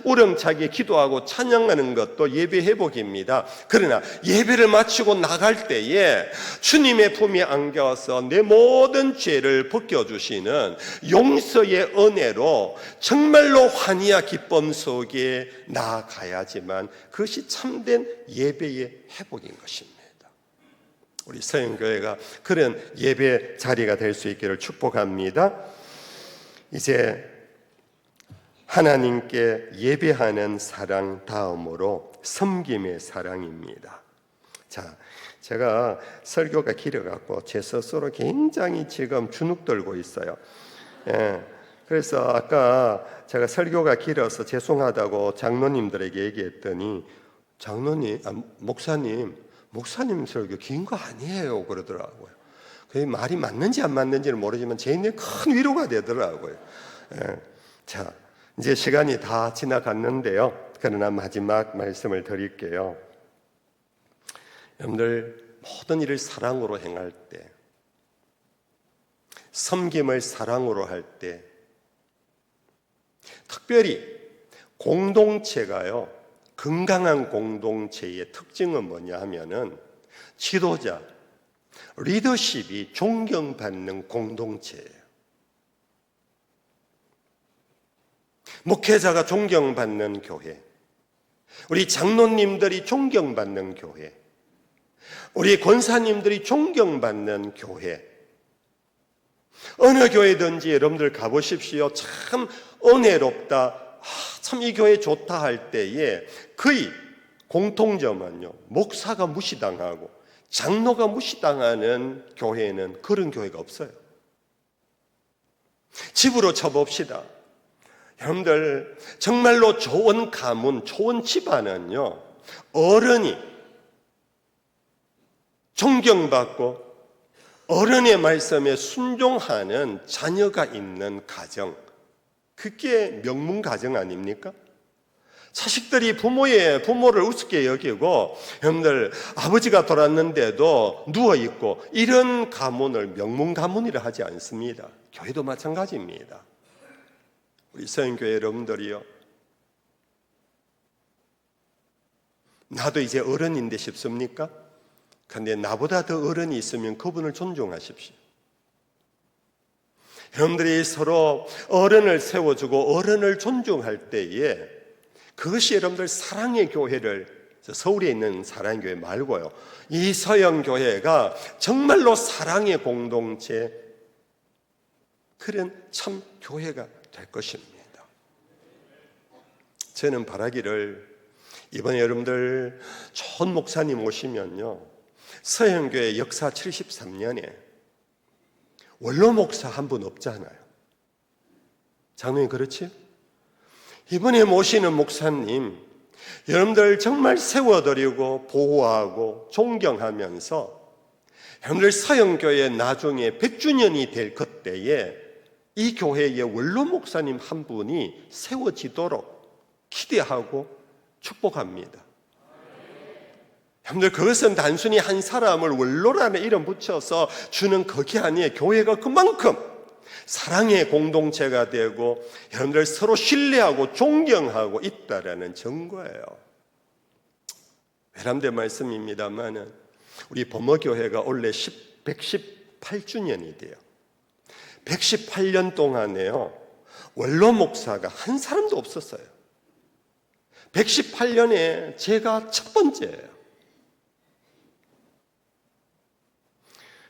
우렁차게 기도하고 찬양하는 것도 예배 회복입니다. 그러나 예배를 마치고 나갈 때에 주님의 품에 안겨서 내 모든 죄를 벗겨주시는 용서의 은혜로 정말로 환희와 기쁨 속에 나아가야지만 그것이 참된 예배의 회복인 것입니다. 우리 서영교회가 그런 예배 자리가 될 수 있기를 축복합니다. 이제 하나님께 예배하는 사랑 다음으로 섬김의 사랑입니다. 자, 제가 설교가 길어갖고 제 스스로 굉장히 지금 주눅 들고 있어요. 예, 그래서 아까 제가 설교가 길어서 죄송하다고 장로님들에게 얘기했더니 목사님 설교 긴 거 아니에요 그러더라고요. 그게 말이 맞는지 안 맞는지는 모르지만 제 인생에 큰 위로가 되더라고요. 예, 자, 이제 시간이 다 지나갔는데요. 그러나 마지막 말씀을 드릴게요. 여러분들, 모든 일을 사랑으로 행할 때, 섬김을 사랑으로 할 때, 특별히 공동체가요, 건강한 공동체의 특징은 뭐냐 하면은 지도자, 리더십이 존경받는 공동체예요. 목회자가 존경받는 교회, 우리 장로님들이 존경받는 교회, 우리 권사님들이 존경받는 교회, 어느 교회든지 여러분들 가보십시오. 참 은혜롭다, 참 이 교회 좋다 할 때에 거의 공통점은요, 목사가 무시당하고 장로가 무시당하는 교회는 그런 교회가 없어요. 집으로 쳐봅시다. 여러분들, 정말로 좋은 가문, 좋은 집안은요, 어른이 존경받고 어른의 말씀에 순종하는 자녀가 있는 가정, 그게 명문 가정 아닙니까? 자식들이 부모를 우습게 여기고, 여러분들, 아버지가 돌았는데도 누워있고, 이런 가문을 명문 가문이라 하지 않습니다. 교회도 마찬가지입니다. 우리 서영교회 여러분들이요, 나도 이제 어른인데 싶습니까? 그런데 나보다 더 어른이 있으면 그분을 존중하십시오. 여러분들이 서로 어른을 세워주고 어른을 존중할 때에 그것이 여러분들 사랑의 교회를, 서울에 있는 사랑의 교회 말고요, 이 서영교회가 정말로 사랑의 공동체, 그런 참 교회가 될 것입니다. 저는 바라기를 이번에 여러분들 좋은 목사님 오시면요, 서영교회 역사 73년에 원로 목사 한 분 없잖아요. 장로님 그렇지? 이번에 모시는 목사님 여러분들 정말 세워드리고 보호하고 존경하면서 여러분들 서영교회 나중에 100주년이 될 그때에 이 교회의 원로 목사님 한 분이 세워지도록 기대하고 축복합니다. 여러분들 그것은 단순히 한 사람을 원로라는 이름 붙여서 주는 그게 아니에요. 교회가 그만큼 사랑의 공동체가 되고 여러분들 서로 신뢰하고 존경하고 있다라는 증거예요. 외람된 말씀입니다만은 우리 범어교회가 올해 118주년이 돼요. 118년 동안에요, 원로 목사가 한 사람도 없었어요. 118년에 제가 첫 번째예요.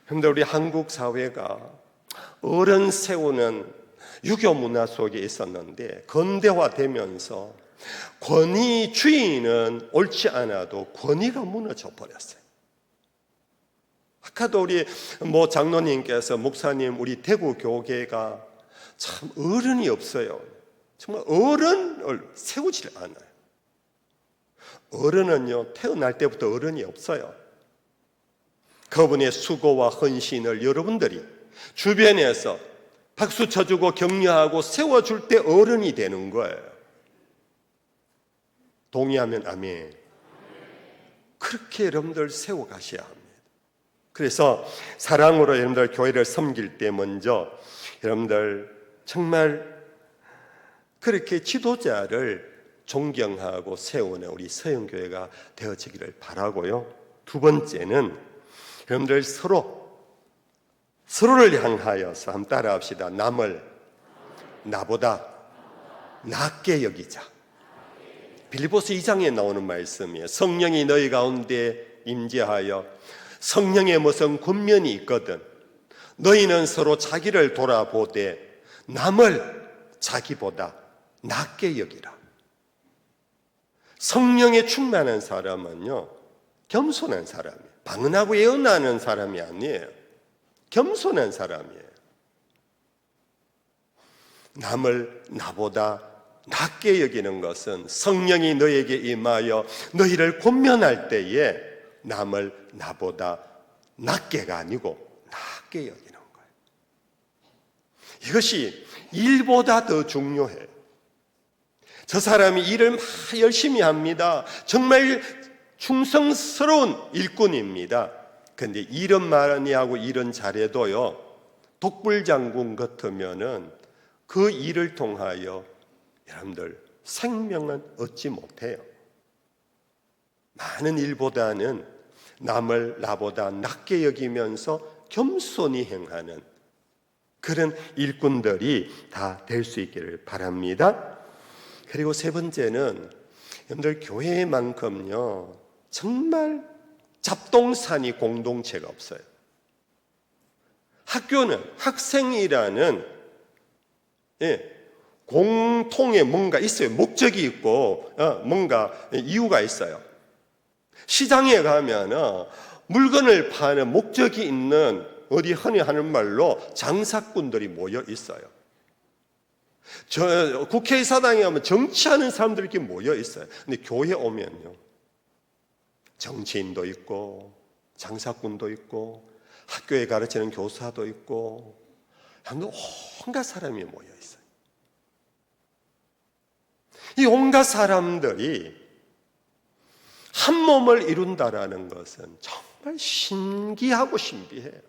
그런데 우리 한국 사회가 어른 세우는 유교 문화 속에 있었는데 근대화되면서 권위 주의는 옳지 않아도 권위가 무너져 버렸어요. 아까도 우리 장로님께서 목사님 우리 대구 교계가 참 어른이 없어요. 정말 어른을 세우질 않아요. 어른은요 태어날 때부터 어른이 없어요. 그분의 수고와 헌신을 여러분들이 주변에서 박수 쳐주고 격려하고 세워줄 때 어른이 되는 거예요. 동의하면 아멘. 그렇게 여러분들 세워가셔야 합니다. 그래서 사랑으로 여러분들 교회를 섬길 때 먼저 여러분들 정말 그렇게 지도자를 존경하고 세우는 우리 서영교회가 되어지기를 바라고요. 두 번째는 여러분들 서로를 향하여서 한번 따라합시다. 남을 나보다 낮게 여기자. 빌립보서 2장에 나오는 말씀이에요. 성령이 너희 가운데 임재하여 성령의 무슨 권면이 있거든 너희는 서로 자기를 돌아보되 남을 자기보다 낮게 여기라. 성령에 충만한 사람은요 겸손한 사람이에요. 방언하고 예언하는 사람이 아니에요. 겸손한 사람이에요. 남을 나보다 낮게 여기는 것은 성령이 너에게 임하여 너희를 권면할 때에 남을 나보다 낮게가 아니고 낮게 여기는 거예요. 이것이 일보다 더 중요해요. 저 사람이 일을 막 열심히 합니다. 정말 충성스러운 일꾼입니다. 그런데 일은 많이 하고 일은 잘해도요 독불장군 같으면은 그 일을 통하여 여러분들 생명은 얻지 못해요. 많은 일보다는 남을 나보다 낮게 여기면서 겸손히 행하는 그런 일꾼들이 다 될 수 있기를 바랍니다. 그리고 세 번째는 여러분들 교회만큼요 정말 잡동사니 공동체가 없어요. 학교는 학생이라는 공통의 뭔가 있어요. 목적이 있고 뭔가 이유가 있어요. 시장에 가면 물건을 파는 목적이 있는 어디 흔히 하는 말로 장사꾼들이 모여 있어요. 저 국회의사당에 가면 정치하는 사람들이 이렇게 모여 있어요. 근데 교회 오면요 정치인도 있고 장사꾼도 있고 학교에 가르치는 교사도 있고 온갖 사람이 모여 있어요. 이 온갖 사람들이 한 몸을 이룬다라는 것은 정말 신기하고 신비해요.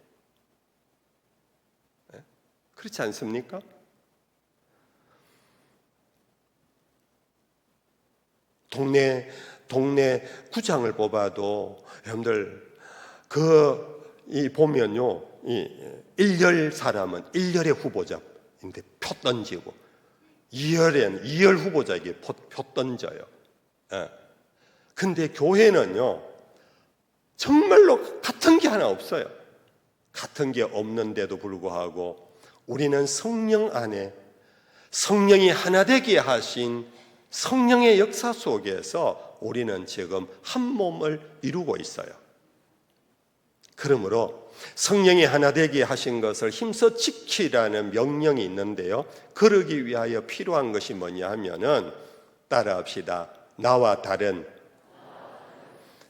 그렇지 않습니까? 동네 구장을 뽑아도 여러분들 보면요 이 일열 사람은 일열의 후보자인데 표 던지고, 이열에는 이열 후보자에게 표 던져요. 근데 교회는요, 정말로 같은 게 하나 없어요. 같은 게 없는데도 불구하고 우리는 성령 안에 성령이 하나 되게 하신 성령의 역사 속에서 우리는 지금 한 몸을 이루고 있어요. 그러므로 성령이 하나 되게 하신 것을 힘써 지키라는 명령이 있는데요, 그러기 위하여 필요한 것이 뭐냐 하면은, 따라합시다. 나와 다른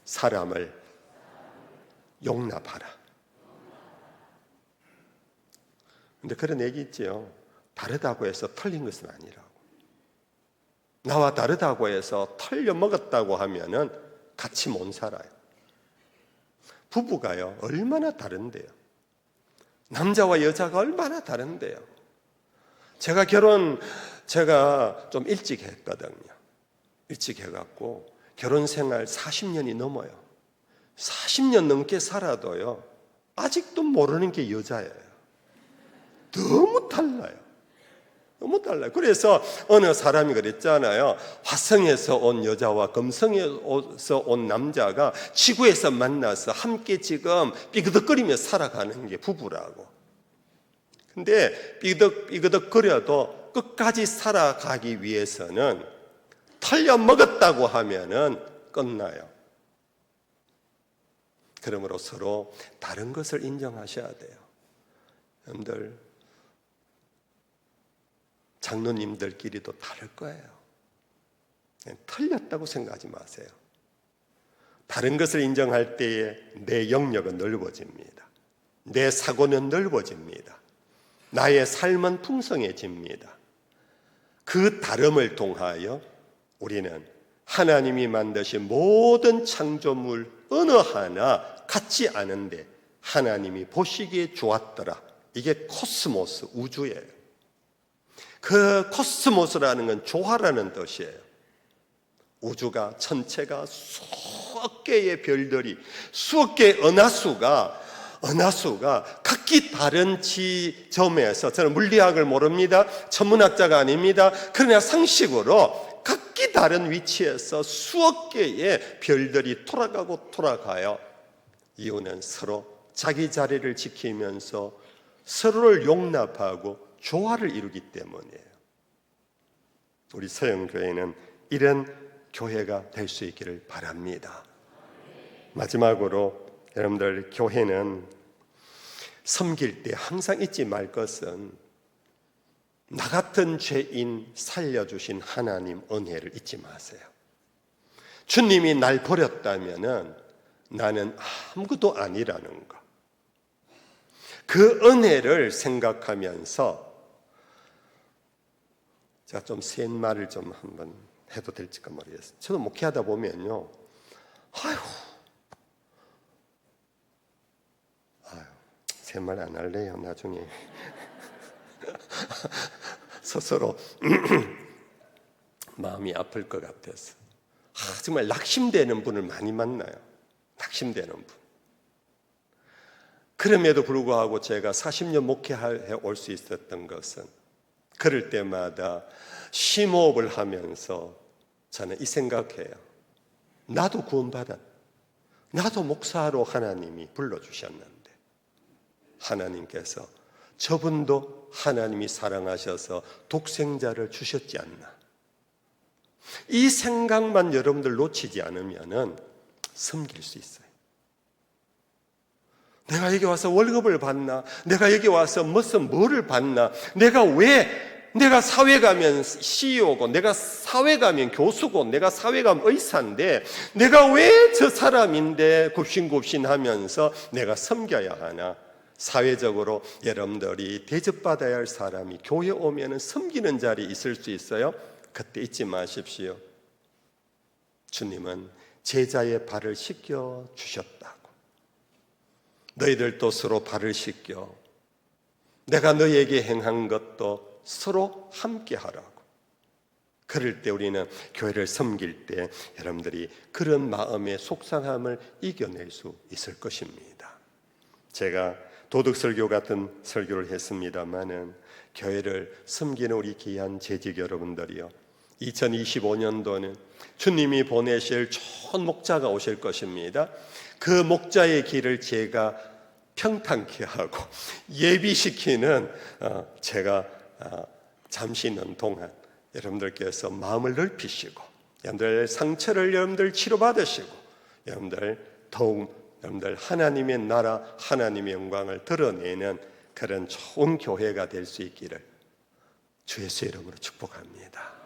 사람을 용납하라. 근데 그런 얘기 있지요. 다르다고 해서 틀린 것은 아니라고. 나와 다르다고 해서 틀려 먹었다고 하면은 같이 못 살아요. 부부가요, 얼마나 다른데요. 남자와 여자가 얼마나 다른데요. 제가 좀 일찍 했거든요. 일찍 해갖고 결혼 생활 40년이 넘어요. 40년 넘게 살아도요, 아직도 모르는 게 여자예요. 너무 달라요. 너무 달라요. 그래서 어느 사람이 그랬잖아요. 화성에서 온 여자와 금성에서 온 남자가 지구에서 만나서 함께 지금 삐그덕거리며 살아가는 게 부부라고. 근데 삐그덕거려도 끝까지 살아가기 위해서는 털려 먹었다고 하면은 끝나요. 그러므로 서로 다른 것을 인정하셔야 돼요. 여러분들, 장로님들끼리도 다를 거예요. 틀렸다고 생각하지 마세요. 다른 것을 인정할 때에 내 영역은 넓어집니다. 내 사고는 넓어집니다. 나의 삶은 풍성해집니다. 그 다름을 통하여 우리는 하나님이 만드신 모든 창조물 어느 하나 같지 않은데 하나님이 보시기에 좋았더라. 이게 코스모스, 우주예요. 그 코스모스라는 건 조화라는 뜻이에요. 우주가 전체가 수억 개의 별들이, 수억 개의 은하수가 각기 다른 지점에서, 저는 물리학을 모릅니다. 천문학자가 아닙니다. 그러나 상식으로 각기 다른 위치에서 수억 개의 별들이 돌아가요. 이유는 서로 자기 자리를 지키면서 서로를 용납하고 조화를 이루기 때문이에요. 우리 서영교회는 이런 교회가 될 수 있기를 바랍니다. 마지막으로 여러분들, 교회는 섬길 때 항상 잊지 말 것은 나 같은 죄인 살려주신 하나님 은혜를 잊지 마세요. 주님이 날 버렸다면은 나는 아무것도 아니라는 거, 그 은혜를 생각하면서, 제가 좀 센 말을 좀 한번 해도 될지가 모르겠어요. 저도 목회하다 보면요, 센 말 안 할래요. 나중에 스스로 마음이 아플 것 같아서. 정말 낙심되는 분을 많이 만나요. 낙심되는 분. 그럼에도 불구하고 제가 40년 목회해 올 수 있었던 것은, 그럴 때마다 심호흡을 하면서 저는 이 생각해요. 나도 구원받았, 나도 목사로 하나님이 불러주셨는데 하나님께서 저분도 하나님이 사랑하셔서 독생자를 주셨지 않나. 이 생각만 여러분들 놓치지 않으면은 섬길 수 있어요. 내가 여기 와서 월급을 받나? 내가 여기 와서 무슨 뭐를 받나? 내가 사회 가면 CEO고, 내가 사회 가면 교수고, 내가 사회 가면 의사인데, 내가 왜 저 사람인데 굽신굽신하면서 내가 섬겨야 하나? 사회적으로 여러분들이 대접받아야 할 사람이 교회 오면은 섬기는 자리에 있을 수 있어요. 그때 잊지 마십시오. 주님은 제자의 발을 씻겨 주셨다고. 너희들도 서로 발을 씻겨, 내가 너희에게 행한 것도 서로 함께 하라고. 그럴 때 우리는 교회를 섬길 때 여러분들이 그런 마음의 속상함을 이겨낼 수 있을 것입니다. 제가 도덕설교 같은 설교를 했습니다마는 교회를 섬기는 우리 귀한 재직 여러분들이요, 2025년도는 주님이 보내실 좋은 목자가 오실 것입니다. 그 목자의 길을 제가 평탄케 하고 예비시키는 제가 잠시 있는 동안 여러분들께서 마음을 넓히시고 여러분들 상처를 여러분들 치료받으시고 여러분들 더욱 여러분들 하나님의 나라, 하나님의 영광을 드러내는 그런 좋은 교회가 될 수 있기를 주 예수의 이름으로 축복합니다.